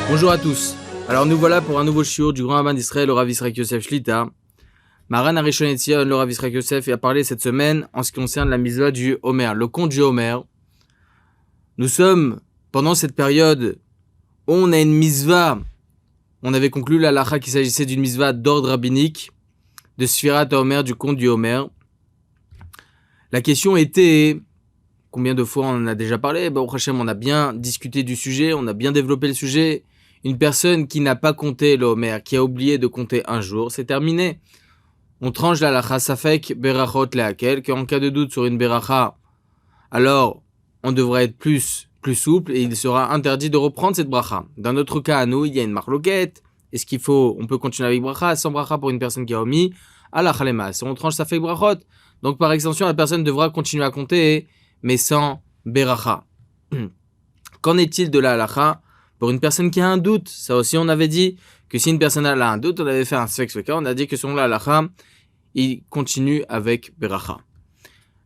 Bonjour à tous. Alors nous voilà pour un nouveau shiur du grand rabbin d'Israël, le Rav Yisraël Yosef Shlita. Maran Arishon Etzion, le Rav Yisraël Yosef, a parlé cette semaine en ce qui concerne la mitzvah du Homer, le conte du Homer. Nous sommes pendant cette période où on a une mitzvah. On avait conclu la halakha qu'il s'agissait d'une mitzvah d'ordre rabbinique, de Sfirat Homer, du conte du Homer. La question était, combien de fois on en a déjà parlé? Au Hachem, on a bien discuté du sujet, on a bien développé le sujet. Une personne qui n'a pas compté le Homer, qui a oublié de compter un jour, c'est terminé. On tranche la halakha safek berachot lehakel, qu'en cas de doute sur une beracha, alors on devrait être plus souple et il sera interdit de reprendre cette bracha. Dans notre cas à nous, il y a une marloquette. Est-ce qu'il faut, on peut continuer avec bracha, sans bracha pour une personne qui a omis, halakha lemas. On tranche safek berachot. Donc par extension, la personne devra continuer à compter, mais sans beracha. Qu'en est-il de la halakha pour une personne qui a un doute? Ça aussi, on avait dit que si une personne a un doute, on avait fait un sfek, on a dit que selon la halakha, il continue avec beracha.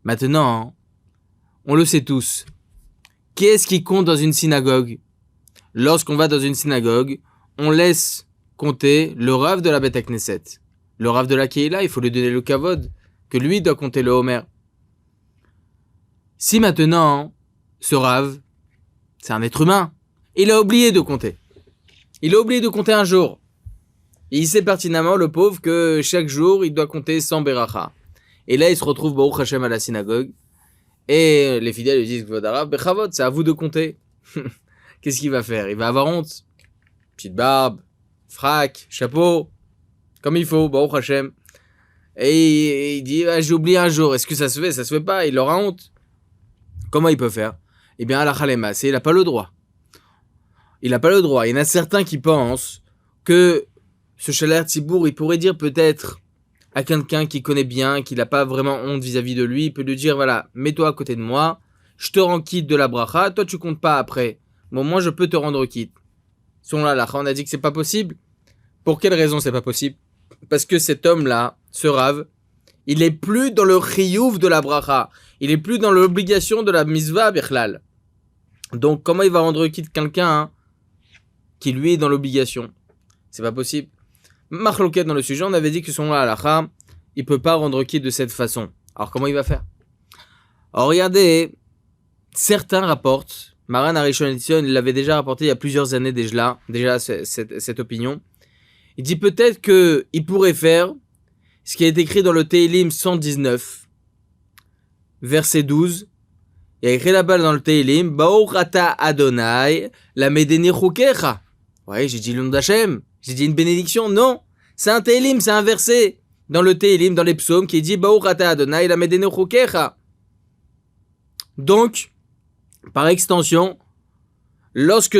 Maintenant, on le sait tous. Qu'est-ce qui compte dans une synagogue? Lorsqu'on va dans une synagogue, on laisse compter le Rav de la Beth Knesset. Le Rav de la Keila, il faut lui donner le kavod, que lui doit compter le Homer. Si maintenant, ce Rav, c'est un être humain, il a oublié de compter. Il a oublié de compter un jour. Et il sait pertinemment, le pauvre, que chaque jour, il doit compter 100 beracha. Et là, il se retrouve Baruch Hashem à la synagogue. Et les fidèles lui disent, Bechavot, c'est à vous de compter. Qu'est-ce qu'il va faire? Il va avoir honte. Petite barbe, frac, chapeau, comme il faut, Baruch Hashem. Et il dit, j'ai oublié un jour. Est-ce que ça se fait? Ça se fait pas. Il aura honte. Comment il peut faire? Eh bien, à la Khalema, il n'a pas le droit. Il n'a pas le droit. Il y en a certains qui pensent que ce Shaler Tzibour, il pourrait dire peut-être à quelqu'un qui connaît bien, qui n'a pas vraiment honte vis-à-vis de lui, il peut lui dire, voilà, mets-toi à côté de moi, je te rends quitte de la bracha, toi tu comptes pas après. Bon, moi je peux te rendre quitte. Selon la halakha, on a dit que c'est pas possible. Pour quelle raison c'est pas possible? Parce que cet homme-là, ce Rav, il est plus dans le chiyuv de la bracha. Il est plus dans l'obligation de la mitzvah bichlal. Donc comment il va rendre quitte quelqu'un qui lui est dans l'obligation? C'est pas possible. Marloquette dans le sujet, on avait dit que selon la halakha, il peut pas rendre quitte de cette façon. Alors comment il va faire? Alors regardez, certains rapportent, Maran Arishon Etzion, il l'avait déjà rapporté il y a plusieurs années déjà cette opinion. Il dit peut-être que il pourrait faire ce qui est écrit dans le Tehillim 119, verset 12. Il y a écrit là-bas dans le Tehillim, Baruch ata Adonai, la medeni chukecha. Ouais, j'ai dit le nom d'Hachem. J'ai dit une bénédiction? Non. C'est un Tehillim, c'est un verset dans le Tehillim, dans les psaumes, qui dit Baruch ata Adonai la medenu chukecha. Donc, par extension, lorsque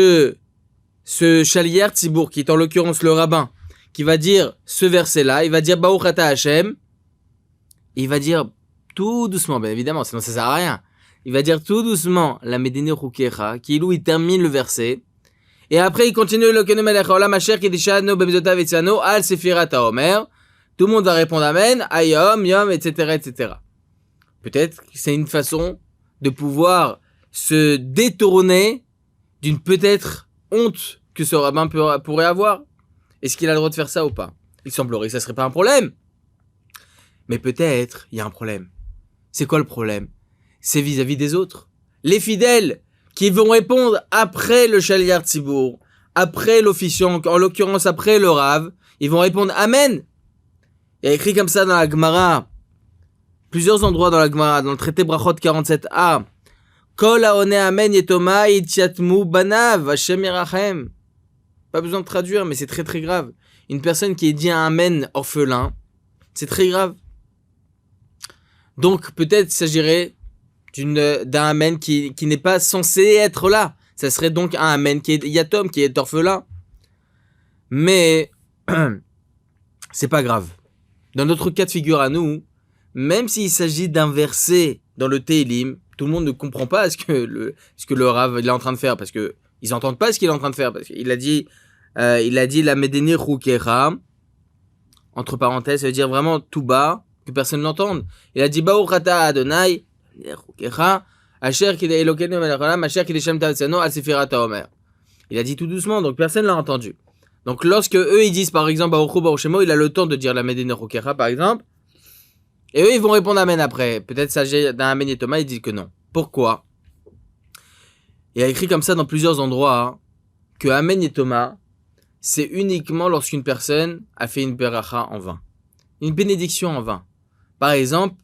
ce Shalier Tzibour, qui est en l'occurrence le rabbin, qui va dire ce verset-là, il va dire Baruch ata Hashem, il va dire tout doucement, bien évidemment, sinon ça sert à rien. Il va dire tout doucement la medenu chukecha, qui est où il termine le verset. Et après, il continue le Kenu Melech Haolam Asher Kedishano Bemidotav Etzano Al Sefirat HaOmer. Tout le monde va répondre Amen, Ayom, Yom, etc., etc. Peut-être que c'est une façon de pouvoir se détourner d'une peut-être honte que ce rabbin pourrait avoir. Est-ce qu'il a le droit de faire ça ou pas? Il semblerait que ça serait pas un problème. Mais peut-être, il y a un problème. C'est quoi le problème? C'est vis-à-vis des autres. Les fidèles qui vont répondre après le Shalier Tzibour, après l'officiant, en l'occurrence après le Rav, ils vont répondre Amen. Il y a écrit comme ça dans la Gemara, plusieurs endroits dans la Gemara, dans le traité Brachot 47a, Kol haone Amen yetoma yitchatmu banav Hashem yirachem. Pas besoin de traduire, mais c'est très très grave. Une personne qui est dit un Amen orphelin, c'est très grave. Donc peut-être il s'agirait d'un Amen qui n'est pas censé être là. Ça serait donc un Amen qui est Yatom, qui est orphelin. Mais c'est pas grave. Dans notre cas de figure à nous, même s'il s'agit d'un verset dans le Tehillim, tout le monde ne comprend pas ce que le Rav il est en train de faire, parce que ils n'entendent pas ce qu'il est en train de faire. Parce qu'il a dit la Medeni Chukecha, entre parenthèses, ça veut dire vraiment tout bas, que personne n'entende. Il a dit Baruch ata Adonai Asher Kidei Elokeinu Melech Haolam Asher Kidei Shem Tav Tzano Al Sefirat HaOmer. Il a dit tout doucement, donc personne l'a entendu. Donc lorsque eux ils disent par exemple Baruch Baruch Shemo, il a le temps de dire la Medina Rokecha par exemple, et eux ils vont répondre Amen après. Peut-être s'agit d'un Amen et Thomas, ils disent que non. Pourquoi? Il y a écrit comme ça dans plusieurs endroits que Amen et Thomas, c'est uniquement lorsqu'une personne a fait une beracha en vain, une bénédiction en vain. Par exemple,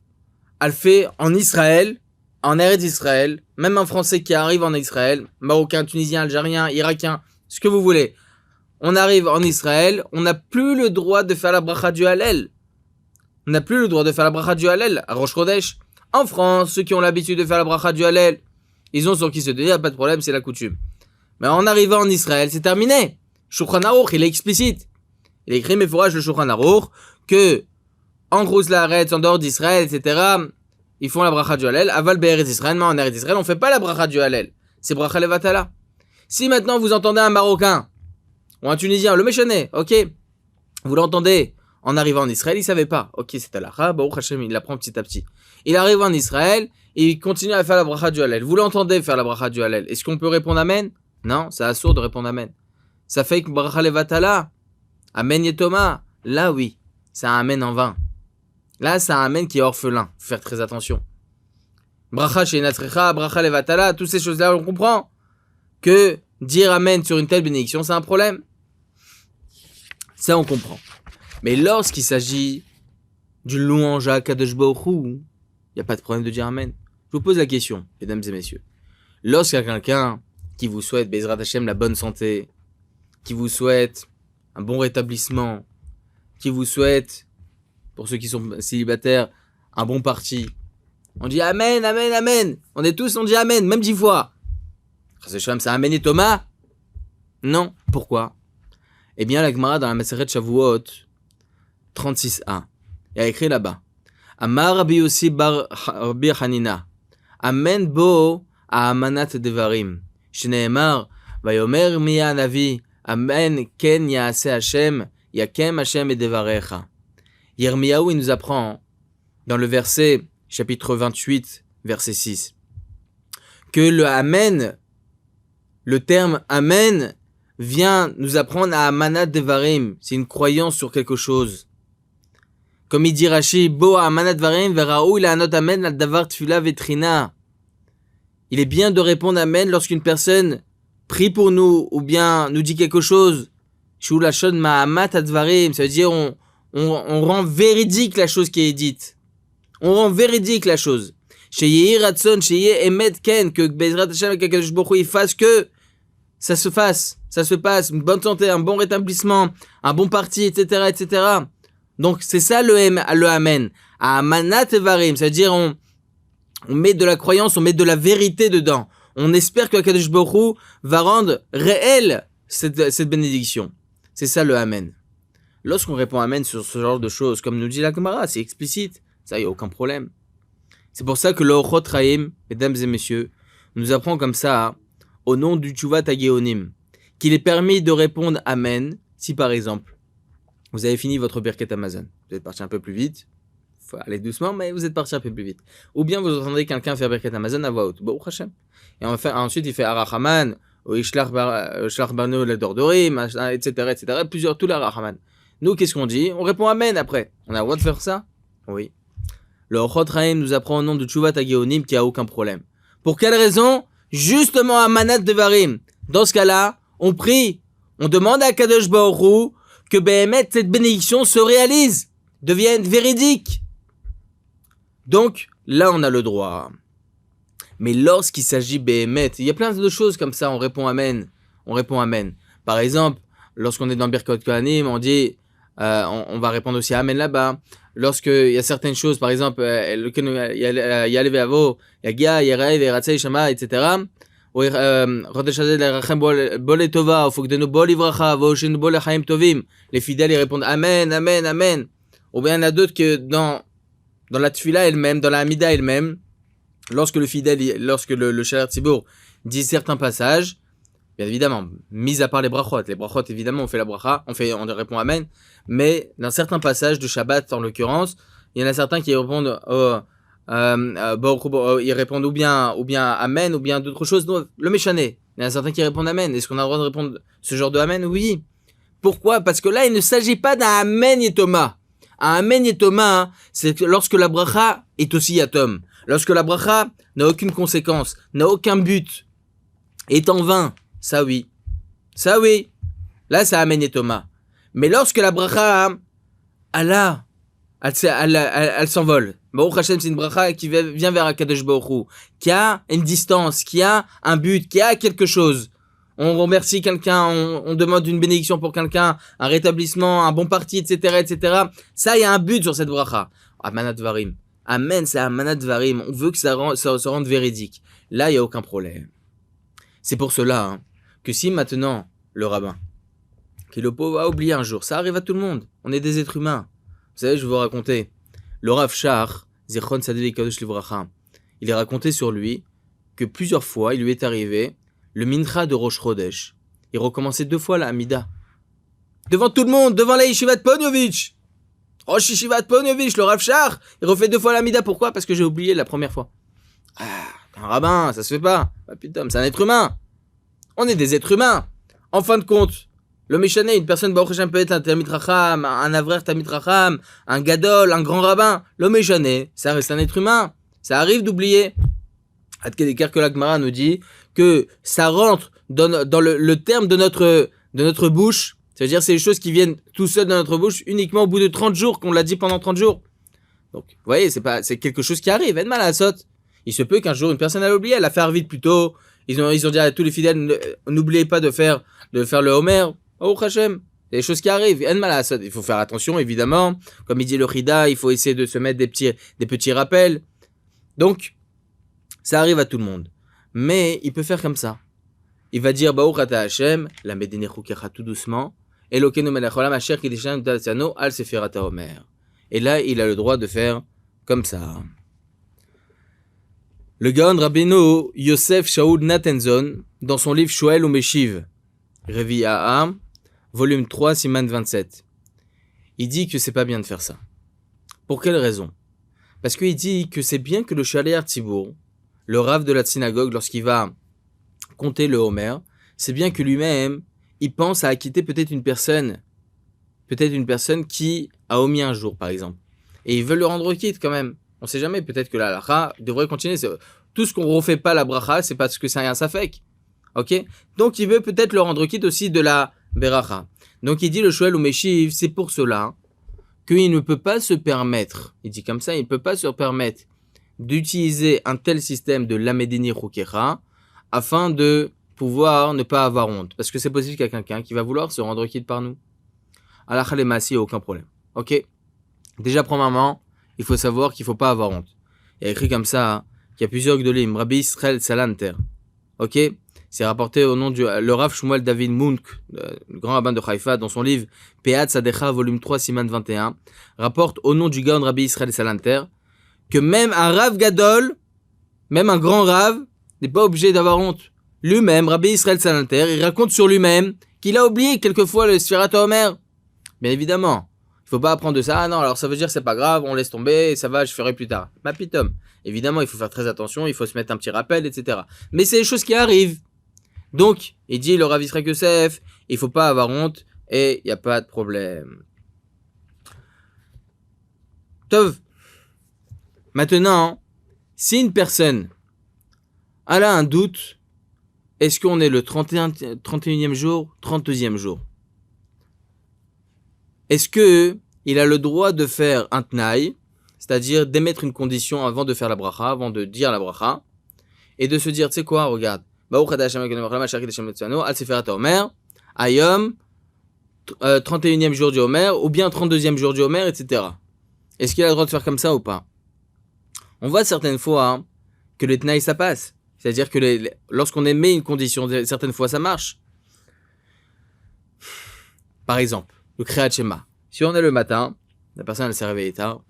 elle fait en Israël, en Eretz Israël, même un Français qui arrive en Israël, Marocain, Tunisien, Algérien, Irakien, ce que vous voulez. On arrive en Israël, on n'a plus le droit de faire la bracha du Hallel. On n'a plus le droit de faire la bracha du Hallel à Rosh Chodesh. En France, ceux qui ont l'habitude de faire la bracha du Hallel, ils ont sur qui se dire, pas de problème, c'est la coutume. Mais en arrivant en Israël, c'est terminé. Shulchan Aruch, il est explicite. Il est écrit, mais fourrage le Shulchan Aruch, que en Grosse Laaretz, en dehors d'Israël, etc., ils font la bracha du Hallel. Aval Be'eretz Israël, mais en Eretz Israël, on fait pas la bracha du Hallel. C'est bracha levatala. Si maintenant vous entendez un Marocain, ou un Tunisien, le méchané, ok, vous l'entendez, en arrivant en Israël, il savait pas. Ok, c'est Alacha, Baruch Hashem, il l'apprend petit à petit. Il arrive en Israël, et il continue à faire la bracha du Hallel. Vous l'entendez faire la bracha du Hallel. Est-ce qu'on peut répondre Amen? Non, c'est assourd de répondre Amen. Ça fait que bracha levatala, Amen yetoma, là oui, c'est un Amen en vain. Là, c'est un Amen qui est orphelin. Faut faire très attention. Bracha sheinatrecha, bracha levatala, toutes ces choses-là, on comprend que dire Amen sur une telle bénédiction, c'est un problème. Ça, on comprend. Mais lorsqu'il s'agit d'une louange à Kadosh Baruch Hu, il n'y a pas de problème de dire Amen. Je vous pose la question, mesdames et messieurs. Lorsqu'il y a quelqu'un qui vous souhaite, Bezrat Hashem, la bonne santé, qui vous souhaite un bon rétablissement, qui vous souhaite, pour ceux qui sont célibataires, un bon parti, on dit Amen, Amen, Amen. On dit Amen, même 10 fois. C'est Amen et Thomas? Non. Pourquoi? Eh bien, la Gemara dans la Maseret Shavuot 36a, il a écrit là-bas Amar Rabbi Yossi bar Rabbi Hanina Amen bo amanat devarim Shneemar vayomer miya navi Amen ken yaase Hashem yakem Hashem et devarecha. Yirmiyahu, il nous apprend dans le verset chapitre 28 verset 6 que le Amen, le terme Amen vient nous apprendre à Amanat Devarim. C'est une croyance sur quelque chose. Comme il dit Rashi, Bo Amanat Devarim veraou il a un autre Amen al davar tfila vetrina. Il est bien de répondre Amen lorsqu'une personne prie pour nous ou bien nous dit quelque chose. Shu lashon ma'amat advarim. Ça veut dire on rend véridique la chose qui est dite. On rend véridique la chose. Sheyeh ratson, sheyeh emet ken, que Bezrat Hashem et Kadosh Baruch Hu il fasse que ça se passe, une bonne santé, un bon rétablissement, un bon parti, etc., etc. Donc, c'est ça le Amen. Amanat Evarim, c'est-à-dire on met de la croyance, on met de la vérité dedans. On espère que Kadosh Baruch Hu va rendre réelle cette bénédiction. C'est ça le Amen. Lorsqu'on répond Amen sur ce genre de choses, comme nous dit la Gemara, c'est explicite. Ça, il n'y a aucun problème. C'est pour ça que le Ochot Chaim, mesdames et messieurs, nous apprend comme ça, au nom du Tshuvat HaGeonim, qu'il est permis de répondre Amen si par exemple, vous avez fini votre Birkat Hamazon. Vous êtes parti un peu plus vite, il faut aller doucement, mais vous êtes parti un peu plus vite. Ou bien vous entendez quelqu'un faire Birkat Hamazon à voix haute, Baruch Hashem. Et ensuite il fait Arachaman, ou Ishlach Banu le Dordorim, etc., etc., plusieurs, tout l'Arachaman. Nous, qu'est-ce qu'on dit? On répond Amen après. On a le droit de faire ça? Oui. Le Ochot Chaim nous apprend au nom du Tshuvat HaGeonim qu'il n'y a aucun problème. Pour quelle raison? Justement à Manat Devarim. Dans ce cas-là, on prie, on demande à Kadosh Baruch Hu que Behemet, cette bénédiction se réalise, devienne véridique. Donc, là, on a le droit. Mais lorsqu'il s'agit Behemet, il y a plein de choses comme ça, on répond Amen. On répond Amen. Par exemple, lorsqu'on est dans Birkot Kohanim, on dit, on va répondre aussi Amen là-bas. Lorsqu'il y a certaines choses, par exemple, il y a les Ve'avo, il y a Gia, Yerev, Yeratzei, Shama, etc. Ou Rodesh Hazeh, Lerachem, Bol Tova, Fukdenu, Bol Ivracha, Voshinu, Bol Chaim Tovim. Les fidèles, ils répondent Amen, Amen, Amen. Ou bien il y en a d'autres que dans la Tfila elle-même, dans la Hamida elle-même, lorsque le fidèle, lorsque le Shaler Tzibour dit certains passages, bien évidemment, mis à part les brachot, évidemment, on fait la bracha, on répond Amen, mais dans certains passages de Shabbat, en l'occurrence, il y en a certains qui répondent ils répondent ou bien Amen, ou bien d'autres choses. Non, le méchané. Il y en a certains qui répondent Amen. Est-ce qu'on a le droit de répondre ce genre de Amen? Oui. Pourquoi? Parce que là, il ne s'agit pas d'un Amen Yetoma. Un Amen Yetoma, hein, c'est lorsque la bracha est aussi Yatom. Lorsque la bracha n'a aucune conséquence, n'a aucun but, est en vain. Ça oui. Ça oui. Là, c'est Amen Yetoma. Mais lorsque la bracha, Allah, elle s'envole. Baruch Hashem, c'est une bracha qui vient vers Akadosh Baruch Hu, qui a une distance, qui a un but, qui a quelque chose. On remercie quelqu'un, on demande une bénédiction pour quelqu'un, un rétablissement, un bon parti, etc., etc. Ça, il y a un but sur cette bracha. Amanat Varim. Amen, c'est Amanat Varim. On veut que ça se rende véridique. Là, il n'y a aucun problème. C'est pour cela que si maintenant, le rabbin, qui le pauvre a oublié un jour, ça arrive à tout le monde. On est des êtres humains. Vous savez, je vais vous raconter. Le Rav Shach, Zichron Tzaddik Kadosh Livracha, il est raconté sur lui que plusieurs fois, il lui est arrivé le mincha de Rosh Chodesh. Il recommençait 2 fois la Hamida. Devant tout le monde, devant la Yeshivat Ponovitch. Rosh Yeshivat Ponovitch, le Rav Shach, il refait 2 fois la Hamida. Pourquoi? Parce que j'ai oublié la première fois. Un rabbin, ça se fait pas. Ah putain, c'est un être humain. On est des êtres humains. En fin de compte, le Méchané, une personne Baruch Hashem peut être un Talmid Racham, un Avrer Talmid Racham, un Gadol, un grand rabbin. Le Méchané, ça reste un être humain. Ça arrive d'oublier. Ad Kedekar que la Gemara nous dit que ça rentre dans le terme de notre bouche. Ça veut dire c'est des choses qui viennent tout seuls dans notre bouche uniquement au bout de 30 jours, qu'on l'a dit pendant 30 jours. Donc, vous voyez, c'est quelque chose qui arrive. Elle mal à la sotte. Il se peut qu'un jour une personne a oublié, elle a fait vite plus tôt. Ils ont dit à tous les fidèles, n'oubliez pas de faire le Homer. Oh Hachem, c'est des choses qui arrivent. Il faut faire attention, évidemment. Comme il dit le Chida, il faut essayer de se mettre des petits rappels. Donc, ça arrive à tout le monde. Mais il peut faire comme ça. Il va dire Baruch ata Hashem, la medene chukecha tout doucement, Elokeinu melech olam asher kiddushanu tzano al sefirat haomer. Et là, il a le droit de faire comme ça. Le Gaon Rabbeinu Yosef Shaul Nathanson, dans son livre Shoel ou Meshiv, Revi A, volume 3, Siman 27, il dit que c'est pas bien de faire ça. Pour quelle raison? Parce qu'il dit que c'est bien que le Shalei Tzibour, le Rav de la synagogue, lorsqu'il va compter le Homer, c'est bien que lui-même, il pense à acquitter peut-être une personne qui a omis un jour, par exemple. Et il veut le rendre quitte quand même. On sait jamais, peut-être que la halakha devrait continuer. Tout ce qu'on refait pas la bracha, c'est parce que c'est un safek. Ok? Donc il veut peut-être le rendre quitte aussi de la beracha. Donc il dit le Shoel ou Meshiv, c'est pour cela qu'il ne peut pas se permettre, il dit comme ça, il ne peut pas se permettre d'utiliser un tel système de lamedini rukecha afin de pouvoir ne pas avoir honte. Parce que c'est possible qu'il y a quelqu'un qui va vouloir se rendre quitte par nous. Halakha lemasi, il n'y a aucun problème. Ok? Déjà, premièrement, il faut savoir qu'il ne faut pas avoir honte. Il y a écrit comme ça, qu'il y a plusieurs gdolim, Rabbi Israël Salanter. Ok? C'est rapporté au nom du le Rav Shmuel David Munk, le grand rabbin de Haïfa, dans son livre Peat Sadecha, volume 3, Siman 21, rapporte au nom du Gaon Rabbi Israël Salanter que même un Rav Gadol, même un grand Rav, n'est pas obligé d'avoir honte. Lui-même, Rabbi Israël Salanter, il raconte sur lui-même qu'il a oublié quelquefois le Sfirat HaOmer. Bien évidemment, il faut pas apprendre de ça. Ah non, alors ça veut dire que c'est pas grave, on laisse tomber, ça va, je ferai plus tard. Ma pitom. Évidemment, il faut faire très attention, il faut se mettre un petit rappel, etc. Mais c'est des choses qui arrivent. Donc, il dit le Rav Israël Yosef, il faut pas avoir honte et il n'y a pas de problème. Tov. Maintenant, si une personne a un doute, est-ce qu'on est le 31e jour, 32e jour? Est-ce que il a le droit de faire un tnaï, c'est-à-dire d'émettre une condition avant de faire la bracha, avant de dire la bracha, et de se dire, tu sais quoi, regarde, Ayom, 31e jour du Homer, ou bien 32e jour du Homer, etc. Est-ce qu'il a le droit de faire comme ça ou pas? On voit certaines fois que les tnaï ça passe. C'est-à-dire que lorsqu'on émet une condition, certaines fois ça marche. Par exemple, le Kriyat Shema. Si on est le matin, la personne elle s'est réveillée tard,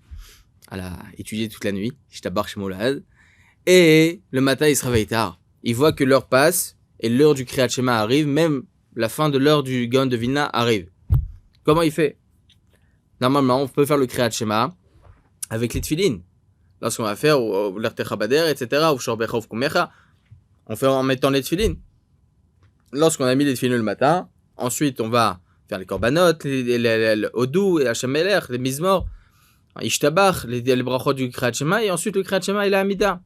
elle a étudié toute la nuit, et le matin il se réveille tard. Il voit que l'heure passe et l'heure du Kriyat Shema arrive, même la fin de l'heure du Gaon de Vilna arrive. Comment il fait? Normalement, on peut faire le Kriyat Shema avec les tefilines. lorsqu'on va faire l'Artechabader, etc., ou Shorbechov Kumecha, on fait en mettant les tefilines. Lorsqu'on a mis les tefilines le matin, ensuite on va faire les korbanot, les odou, les Hashem Melech, les mizmor, Ishtabach, les brachot du Kriyat Shema, et ensuite le Kriyat Shema et la Hamida.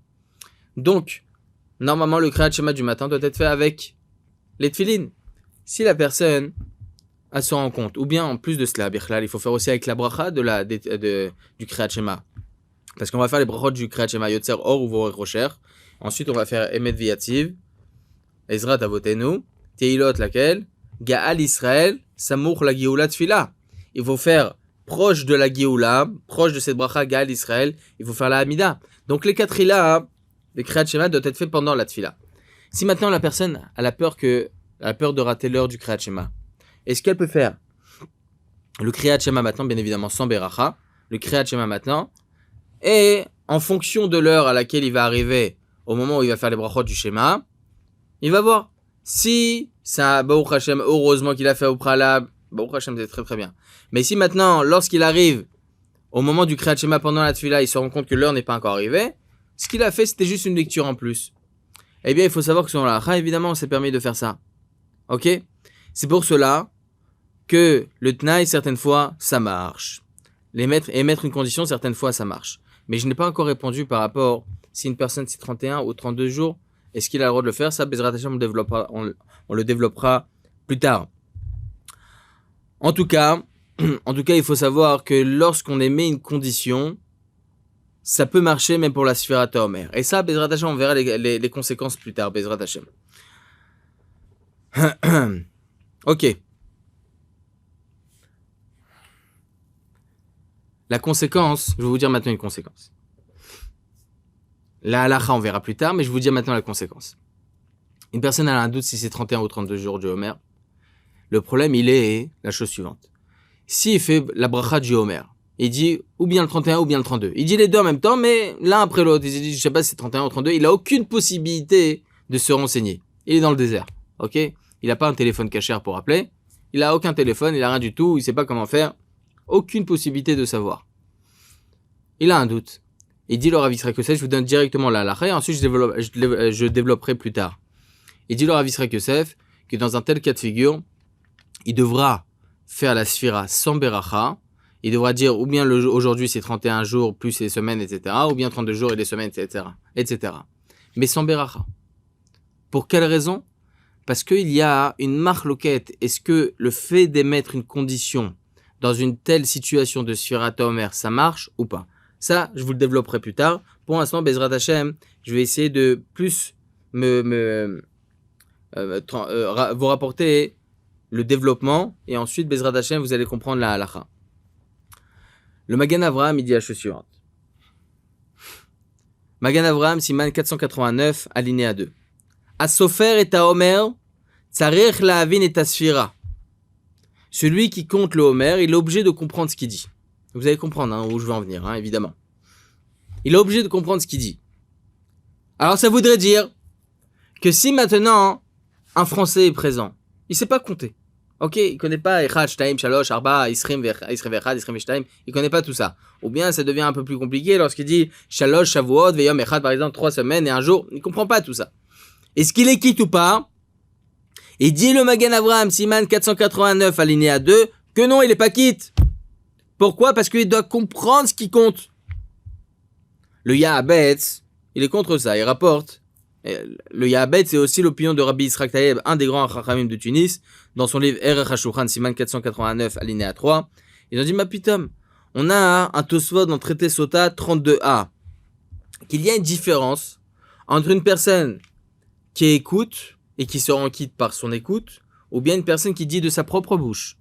Donc, normalement, le Kriyat Shema du matin doit être fait avec les tefilines. Si la personne elle se rend compte, ou bien en plus de cela, il faut faire aussi avec la bracha du Kriyat Shema. Parce qu'on va faire les brachot du Kriyat Shema, Yotzer Or ou Vorech Rocher. Ensuite, on va faire Emet Viyativ, Ezrat Avotenu, Teilot laquelle, Gaal Israël, Samour la Géoula Tfila. Il faut faire proche de la Géoula, proche de cette bracha Gaal Israël, il faut faire la Hamida. Donc les 4 ilas, le Kriyat Shema doit être fait pendant la Tfila. Si maintenant la personne a la peur de rater l'heure du Kriyat Shema, est-ce qu'elle peut faire le Kriyat Shema maintenant, bien évidemment sans Beracha, le Kriyat Shema maintenant, et en fonction de l'heure à laquelle il va arriver, au moment où il va faire les brachot du Shema, il va voir. Si ça, Baruch Hashem, heureusement qu'il a fait au Pralab, Baruch Hashem, c'est très très bien. Mais si maintenant, lorsqu'il arrive, au moment du Kriyat Shema pendant la Tfila, il se rend compte que l'heure n'est pas encore arrivée, ce qu'il a fait, c'était juste une lecture en plus. Eh bien, il faut savoir que selon la Halakha, évidemment, on s'est permis de faire ça. Ok? C'est pour cela que le Tnaï, certaines fois, ça marche. Émettre une condition, certaines fois, ça marche. Mais je n'ai pas encore répondu par rapport si une personne c'est 31 ou 32 jours, est-ce qu'il a le droit de le faire? Ça, Bezrat Hashem, on le développera plus tard. En tout cas, il faut savoir que lorsqu'on émet une condition, ça peut marcher même pour la Sfirat HaOmer. Et ça, Bezrat Hashem, on verra les conséquences plus tard, Bezrat Hashem. Ok. La conséquence, je vais vous dire maintenant une conséquence. La halakha, on verra plus tard, mais je vais vous dire maintenant la conséquence. Une personne a un doute si c'est 31 ou 32 jours du Homer. Le problème, il est la chose suivante. S'il fait la bracha du Homer, il dit ou bien le 31 ou bien le 32. Il dit les deux en même temps, mais l'un après l'autre. Il dit, je sais pas si c'est 31 ou 32. Il a aucune possibilité de se renseigner. Il est dans le désert, ok? Il n'a pas un téléphone cachère pour appeler. Il a aucun téléphone, il a rien du tout. Il sait pas comment faire. Aucune possibilité de savoir. Il a un doute. Il dit le Rav Yisraël Yosef, je vous donne directement la halakha et ensuite je développerai plus tard. Il dit le Rav Yisraël Yosef que dans un tel cas de figure, il devra faire la sphira sans beracha. Il devra dire ou bien aujourd'hui c'est 31 jours plus les semaines, etc. Ou bien 32 jours et les semaines, etc. Mais sans beracha. Pour quelle raison? Parce qu'il y a une marloquette. Est-ce que le fait d'émettre une condition dans une telle situation de Sfirat HaOmer, ça marche ou pas? Ça, je vous le développerai plus tard. Pour l'instant, Bezrat Hashem, je vais essayer de plus vous rapporter le développement et ensuite, Bezrat Hashem, vous allez comprendre la halakha. Le Magan Avraham, il dit la chose suivante. Magan Avraham, Siman 489, alinéa 2. Asofer et HaOmer, tzarech la'avin et Sfira. Celui qui compte le Homer, il est obligé de comprendre ce qu'il dit. Vous allez comprendre où je vais en venir, évidemment. Il est obligé de comprendre ce qu'il dit. Alors ça voudrait dire que si maintenant un Français est présent, il ne sait pas compter. Ok, il ne connaît pas Echad, Shtaim, Shalosh, Arba, Isrim, Echad, Isrim, Shtaim. Il ne connaît pas tout ça. Ou bien ça devient un peu plus compliqué lorsqu'il dit Shalosh, Shavuot, Veyom, Echad, par exemple, 3 semaines et un jour. Il ne comprend pas tout ça. Est-ce qu'il est quitte ou pas? Et dit le Magan Avraham, Siman 489, alinéa 2, que non, il n'est pas quitte. Pourquoi? Parce qu'il doit comprendre ce qui compte. Le Yahabetz, il est contre ça, il rapporte. Le Yahabetz, c'est aussi l'opinion de Rabbi Yitzhak Taïeb, un des grands Chachamim de Tunis, dans son livre Erech HaShulchan, Siman 489, alinéa 3. Ils ont dit, ma pitom, on a un Tosfot dans le traité Sota 32a, qu'il y a une différence entre une personne qui écoute et qui se rend quitte par son écoute, ou bien une personne qui dit de sa propre bouche.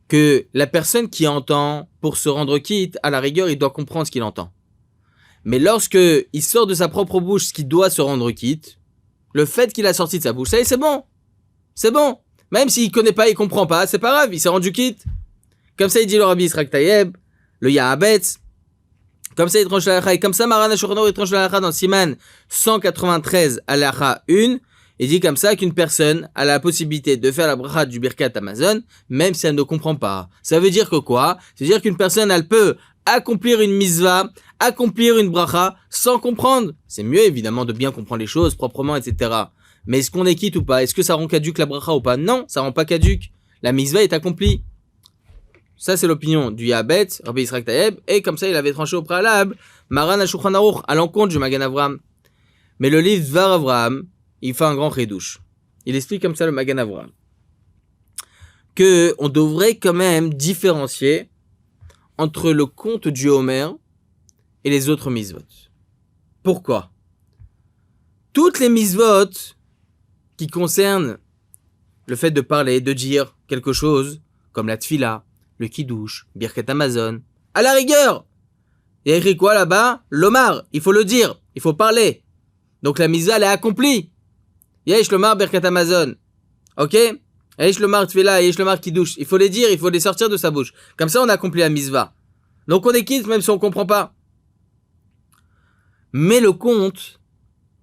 Que la personne qui entend, pour se rendre quitte, à la rigueur, il doit comprendre ce qu'il entend. Mais lorsque il sort de sa propre bouche ce qui doit se rendre quitte, le fait qu'il a sorti de sa bouche, ça y est, c'est bon. C'est bon. Même s'il connaît pas, il comprend pas, c'est pas grave, il s'est rendu quitte. Comme ça, il dit le Rabbi Yitzhak Taïeb, le Yahabetz. Comme ça, il tranche la halakha. Et comme ça, Maran HaShulchan Aruch, il tranche la halakha dans Siman 193, halakha 1. Il dit comme ça qu'une personne a la possibilité de faire la bracha du Birkat Amazon, même si elle ne comprend pas. Ça veut dire que quoi? Ça veut dire qu'une personne, elle peut accomplir une mitzvah, accomplir une bracha, sans comprendre. C'est mieux, évidemment, de bien comprendre les choses proprement, etc. Mais est-ce qu'on est quitte ou pas? Est-ce que ça rend caduque la bracha ou pas? Non, ça rend pas caduque. La mitzvah est accomplie. Ça, c'est l'opinion du Yahabet, Rabbi Yitzhak Taïeb, et comme ça, il avait tranché au préalable, Maran HaShulchan Aruch, à l'encontre du Magan Avraham. Mais le livre Dvar Avraham, il fait un grand chidouche. Il explique comme ça le Magan Avraham. Que on devrait quand même différencier entre le conte du Homer et les autres mitzvot. Pourquoi? Toutes les mitzvot qui concernent le fait de parler, de dire quelque chose, comme la tfila, le kiddush, Birkat Hamazon, à la rigueur, il y a écrit quoi là-bas? L'Omar, il faut le dire, il faut parler. Donc la mitzvah, elle est accomplie. Yesh l'Omar, Birkat Hamazon. Ok? Yesh l'Omar tfila, Yesh l'Omar kiddush. Il faut les dire, il faut les sortir de sa bouche. Comme ça, on a accompli la mitzvah. Donc on est quitte même si on comprend pas. Mais le conte,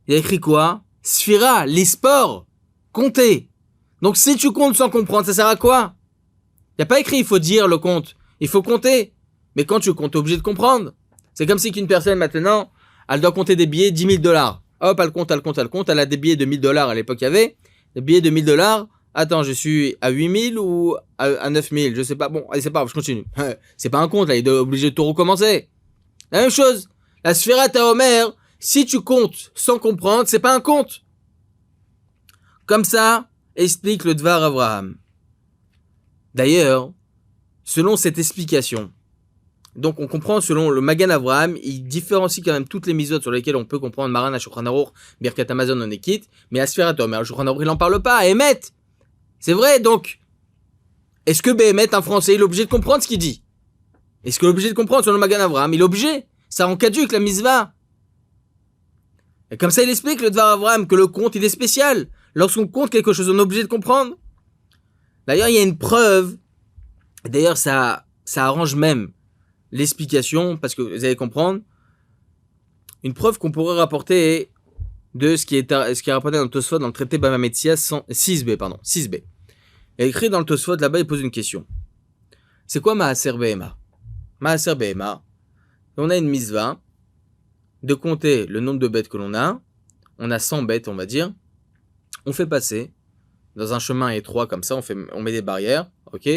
il y a écrit quoi? Sphira, les sports, compter. Donc si tu comptes sans comprendre, ça sert à quoi? Il n'y a pas écrit il faut dire le compte, il faut compter. Mais quand tu comptes, tu es obligé de comprendre. C'est comme si qu'une personne maintenant, elle doit compter des billets 10 000 $. Hop, elle compte, elle a des billets de 1 000 $ à l'époque il y avait. Des billets de 1 000 $, attends, je suis à 8 000 ou à 9 000, je sais pas. Bon, allez, c'est pas grave, je continue. C'est pas un compte là, il est obligé de tout recommencer. La même chose, la Sphira Taomer, si tu comptes sans comprendre, c'est pas un compte. Comme ça, explique le Dvar Avraham. D'ailleurs, selon cette explication, donc on comprend selon le Magan Avraham, il différencie quand même toutes les mitzvot sur lesquelles on peut comprendre Maran HaShulchan Aruch, Birkat Hamazon on est quitte, mais la Sphira Taomer, HaShulchan Aruch il en parle pas, Emet. C'est vrai, donc, est-ce que Béhémet, un Français, il est obligé de comprendre ce qu'il dit? Est-ce qu'il est obligé de comprendre selon le Magan Avraham? Il est obligé. Ça rend caduque la mitzvah. Et comme ça, il explique le Dvar Avraham que le compte, il est spécial. Lorsqu'on compte quelque chose, on est obligé de comprendre. D'ailleurs, il y a une preuve. D'ailleurs, ça arrange même l'explication, parce que vous allez comprendre. Une preuve qu'on pourrait rapporter de ce qui est rapporté dans le Tosfot, dans le traité Bava Metzia 6b. Il y a écrit dans le Tosfot, là-bas, il pose une question. C'est quoi Maaser Behema? Maaser Behema, on a une mitzvah de compter le nombre de bêtes que l'on a. On a 100 bêtes, on va dire. On fait passer dans un chemin étroit comme ça, on met des barrières, ok?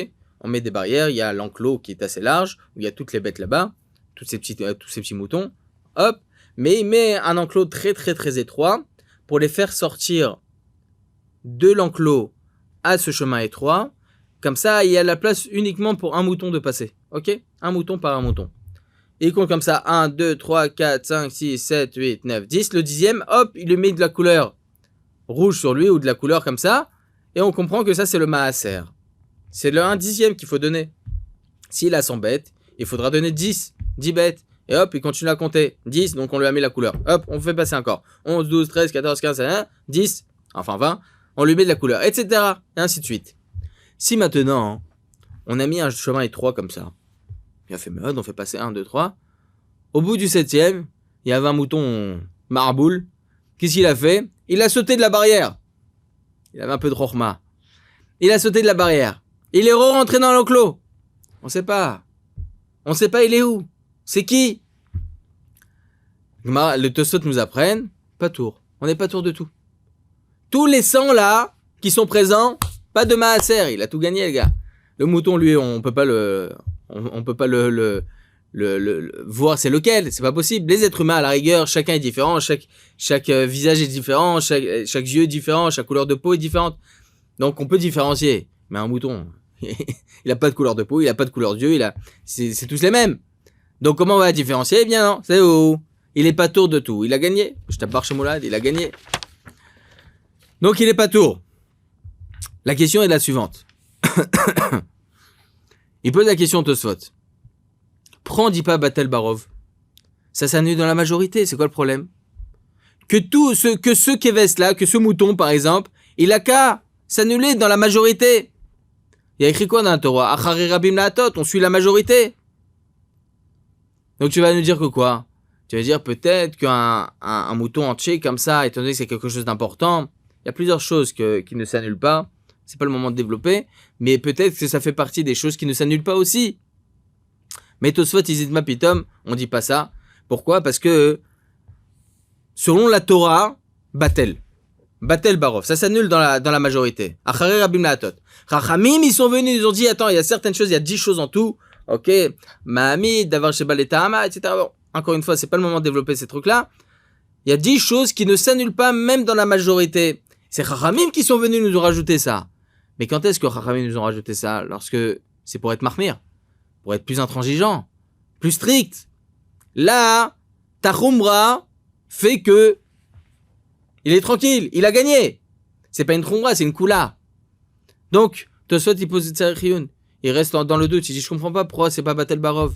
On met des barrières, il y a l'enclos qui est assez large, où il y a toutes les bêtes là-bas, tous ces petits moutons, hop, mais il met un enclos très très très étroit pour les faire sortir de l'enclos à ce chemin étroit. Comme ça, il y a la place uniquement pour un mouton de passer, ok? Un mouton par un mouton. Et il compte comme ça, 1, 2, 3, 4, 5, 6, 7, 8, 9, 10. Le 10e, hop, il lui met de la couleur rouge sur lui ou de la couleur comme ça. Et on comprend que ça, c'est le maaser. C'est le 1/10 qu'il faut donner. S'il a 100 bêtes, il faudra donner 10 bêtes. Et hop, il continue à compter. 10, donc on lui a mis la couleur. Hop, on fait passer encore. 11, 12, 13, 14, 15, 1, 10, enfin 20. On lui met de la couleur, etc. Et ainsi de suite. Si maintenant, on a mis un chemin étroit comme ça, il a fait mode, on fait passer 1, 2, 3. Au bout du 7e, il y avait un mouton marboule. Qu'est-ce qu'il a fait? Il a sauté de la barrière. Il avait un peu de rochma. Il a sauté de la barrière. Il est rentré dans l'enclos. On sait pas. On sait pas il est où. C'est qui? Le Tosfot nous apprenne, pas tour. On n'est pas tour de tout. Tous les 100 là, qui sont présents, pas de maaser. Il a tout gagné, le gars. Le mouton, lui, on peut pas le voir c'est lequel, c'est pas possible. Les êtres humains à la rigueur, chacun est différent, chaque visage est différent, chaque yeux est différent, chaque couleur de peau est différente. Donc on peut différencier. Mais un mouton, il a pas de couleur de peau, il a pas de couleur d'yeux, c'est tous les mêmes. Donc comment on va différencier? Eh bien non, c'est où? Il est pas tour de tout, il a gagné. Je tape par Moulad, il a gagné. Donc il est pas tour. La question est la suivante. Il pose la question Tosfot. Prends, dit pas Batel Barov. Ça s'annule dans la majorité, c'est quoi le problème? Que ce Keves là, que ce mouton par exemple, il a qu'à s'annuler dans la majorité. Il y a écrit quoi dans la Torah? Achari Rabim La'atot, on suit la majorité. Donc tu vas nous dire que quoi? Tu vas dire peut-être qu'un mouton entier comme ça, étant donné que c'est quelque chose d'important, il y a plusieurs choses qui ne s'annulent pas. C'est pas le moment de développer, mais peut-être que ça fait partie des choses qui ne s'annulent pas aussi. Mais Tosfot, Izidma Pitom, on dit pas ça. Pourquoi? Parce que selon la Torah, Batel Barov, ça s'annule dans la majorité. Acharei Rabim La'atot. Chachamim, ils sont venus, ils ont dit, attends, il y a certaines choses, il y a 10 choses en tout. Ok, Mahamid, Davar Sheba Letahama, etc. Bon, encore une fois, c'est pas le moment de développer ces trucs-là. Il y a 10 choses qui ne s'annulent pas même dans la majorité. C'est Chachamim qui sont venus nous rajouter ça. Mais quand est-ce que Chachamim nous ont rajouté ça? Lorsque c'est pour être mahmir, pour être plus intransigeant, plus strict. Là, ta khumra fait que il est tranquille, il a gagné. C'est pas une khumra, c'est une kula. Donc, Tosfot, il pose Tzarech Iyun. Il reste dans le doute. Il dit, je comprends pas pourquoi c'est pas Batel Barov.